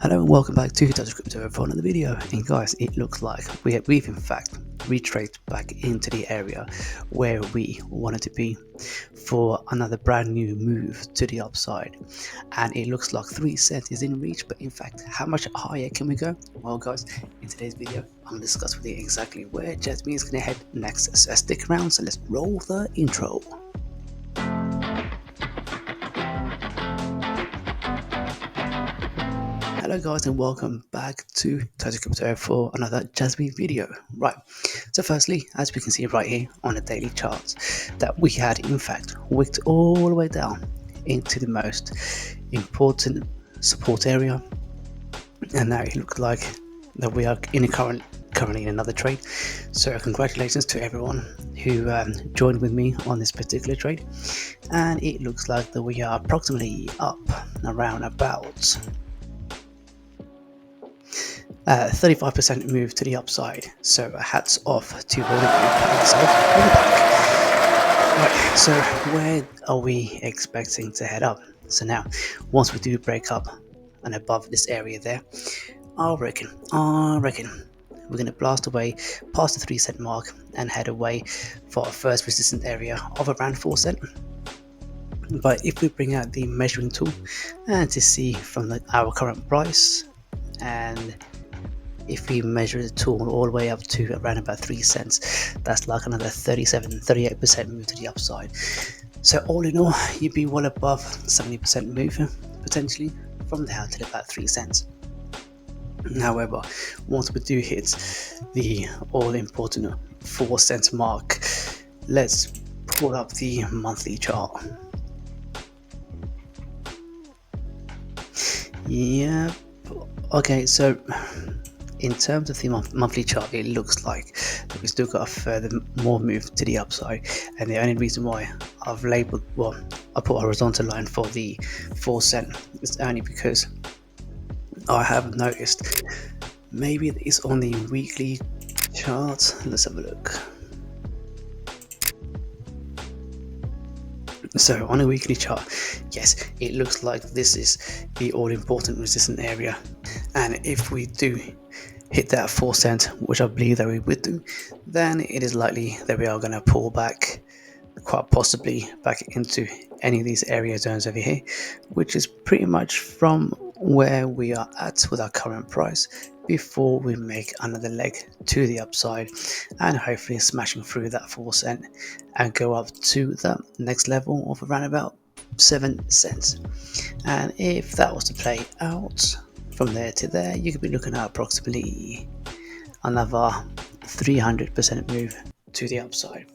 Hello and welcome back to Touch Crypto for another video. And guys, it looks like we've in fact retraced back into the area where we wanted to be for another brand new move to the upside. And it looks like 3 cents is in reach, but in fact, how much higher can we go? Well guys, in today's video, I'm going to discuss with you exactly where JASMY is going to head next. So stick around, so let's roll the intro. Hello guys and welcome back to Touch Crypto for another JASMY video. Right, so firstly, as we can see right here on the daily charts, that we had in fact wicked all the way down into the most important support area, and now it looks like that we are currently in another trade. So congratulations to everyone who joined with me on this particular trade, and it looks like that we are approximately up around about 35% move to the upside, so hats off to all of you. Right, so where are we expecting to head up? So now, once we do break up and above this area there, I reckon we're going to blast away past the 3 cent mark and head away for our first resistance area of around 4 cent. But if we bring out the measuring tool and to see from our current price, and if we measure the tool all the way up to around about 3 cents, that's like another 38% move to the upside. So all in all, you'd be well above 70% move potentially from there to about 3 cents. However, once we do hit the all important 4 cents mark, let's pull up the monthly chart. Yeah, okay, so in terms of the monthly chart, it looks like that we still got a further more move to the upside, and the only reason why I've labeled, well, I put a horizontal line for the 4 cent is only because I have noticed maybe it's on the weekly chart. Let's have a look. So on a weekly chart, yes, it looks like this is the all important resistance area, and if we do hit that 4 cent, which I believe that we would do, then it is likely that we are going to pull back, quite possibly back into any of these area zones over here, which is pretty much from where we are at with our current price before we make another leg to the upside, and hopefully smashing through that 4 cent and go up to the next level of around about 7 cents. And if that was to play out from there to there, you could be looking at approximately another 300% move to the upside.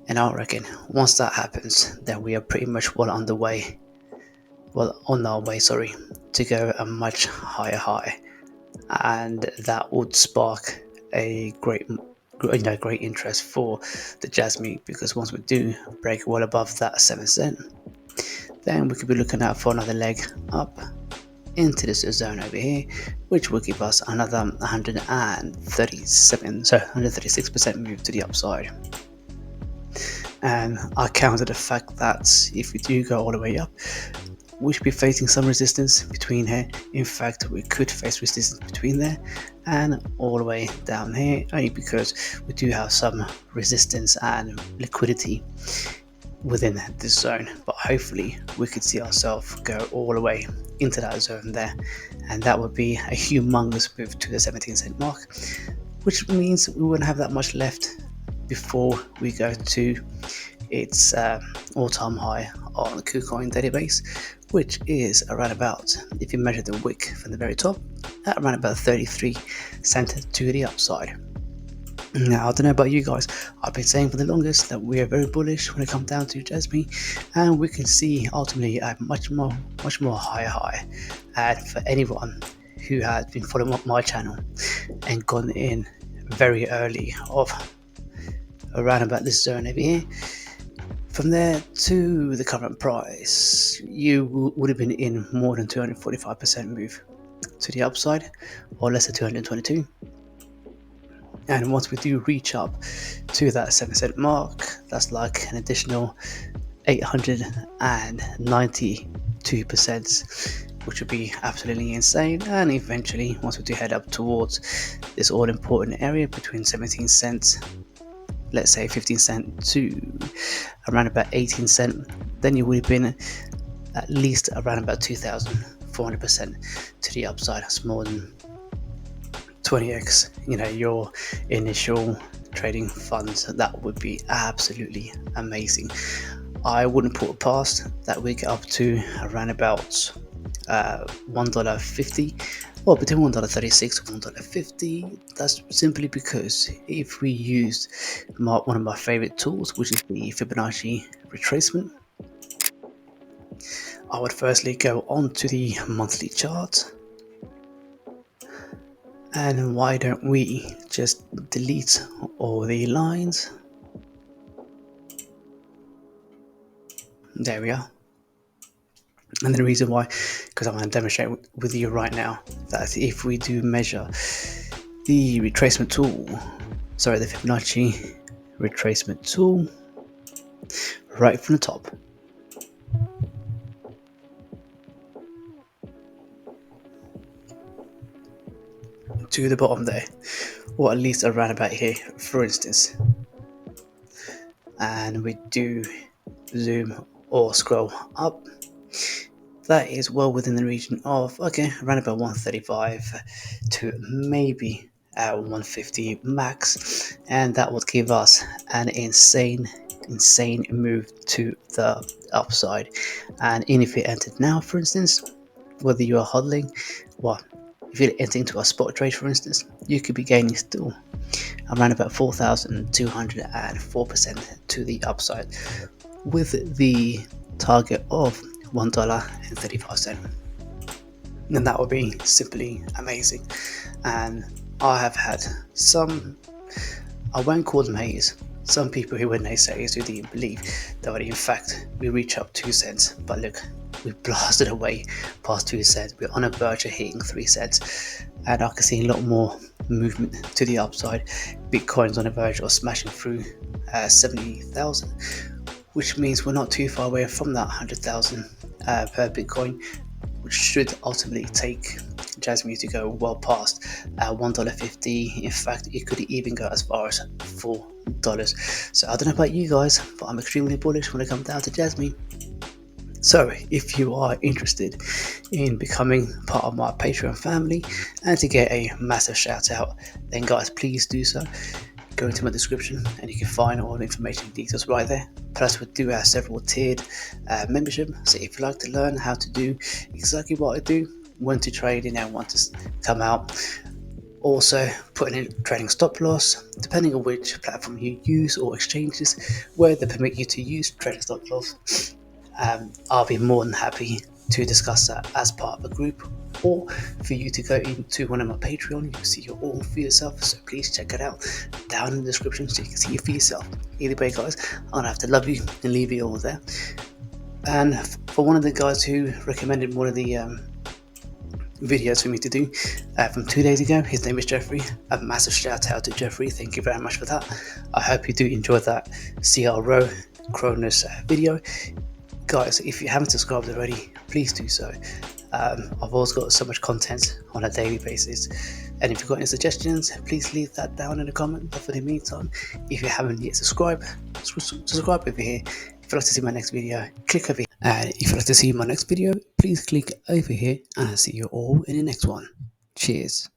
And I reckon once that happens, then we are pretty much on our way, to go a much higher high, and that would spark a great interest for the JASMY, because once we do break well above that 7 cent, then we could be looking out for another leg up into this zone over here, which will give us another 136% move to the upside. And I counted the fact that if we do go all the way up, we should be facing some resistance between here. In fact, we could face resistance between there and all the way down here, only because we do have some resistance and liquidity within this zone. But hopefully we could see ourselves go all the way into that zone there, and that would be a humongous move to the 17 cent mark, which means we wouldn't have that much left before we go to its all-time high on the KuCoin database, which is around about, if you measure the wick from the very top, at around about 33 cents to the upside. Now, I don't know about you guys, I've been saying for the longest that we are very bullish when it comes down to JASMY, and we can see ultimately a much more higher high. And for anyone who has been following up my channel and gone in very early of around about this zone over here, from there to the current price, you would have been in more than 245% move to the upside, or less than 222. And once we do reach up to that 7 cent mark, that's like an additional 892% which would be absolutely insane. And eventually, once we do head up towards this all important area between 17 cents, let's say 15 cent to around about 18 cent, then you would have been at least around about 2,400% to the upside. That's more than 20x, your initial trading funds. That would be absolutely amazing. I wouldn't put it past that we get up to around about $1.50, or between $1.36 and $1.50. That's simply because if we used one of my favorite tools, which is the Fibonacci retracement, I would firstly go onto the monthly chart. And why don't we just delete all the lines? There we are. And the reason why, because I'm going to demonstrate with you right now that if we do measure the retracement tool, the Fibonacci retracement tool, right from the top, to the bottom there, or at least around about here, for instance, and we do zoom or scroll up, that is well within the region of around about 135 to maybe 150 max, and that would give us an insane move to the upside. And if you entered now, for instance, whether you are hodling, if you enter into a spot trade, for instance, you could be gaining still around about 4,204% to the upside, with the target of $1.35. And that would be simply amazing. And I have had some, I won't call them haters, some people who were naysayers who didn't believe that in fact we reach up 2 cents, but look, we blasted away past 2 cents. We're on a verge of hitting 3 cents, and I can see a lot more movement to the upside. Bitcoin's on a verge of smashing through 70,000, which means we're not too far away from that 100,000 per Bitcoin, which should ultimately take JASMY to go well past $1.50. In fact, it could even go as far as $4. So I don't know about you guys, but I'm extremely bullish when it comes down to JASMY. So if you are interested in becoming part of my Patreon family and to get a massive shout out, then guys, please do so. Go into my description and you can find all the information and details right there. Plus we do have several tiered membership, so if you like to learn how to do exactly what I do, when to trade in and when to come out, also putting in trading stop loss, depending on which platform you use or exchanges where they permit you to use trading stop loss, I'll be more than happy to discuss that as part of a group, or for you to go into one of my Patreon. You'll see it all for yourself, so please check it out down in the description so you can see it for yourself. Either way guys, I'm gonna have to love you and leave you all there. And for one of the guys who recommended one of the videos for me to do from 2 days ago, his name is Jeffrey. A massive shout out to Jeffrey, thank you very much for that. I hope you do enjoy that CRO Cronus video. Guys, if you haven't subscribed already, please do so. I've always got so much content on a daily basis, and if you've got any suggestions, please leave that down in the comment. But for the meantime, if you haven't yet subscribed over here. If you'd like to see my next video, click over here, and if you'd like to see my next video, please click over here, and I'll see you all in the next one. Cheers.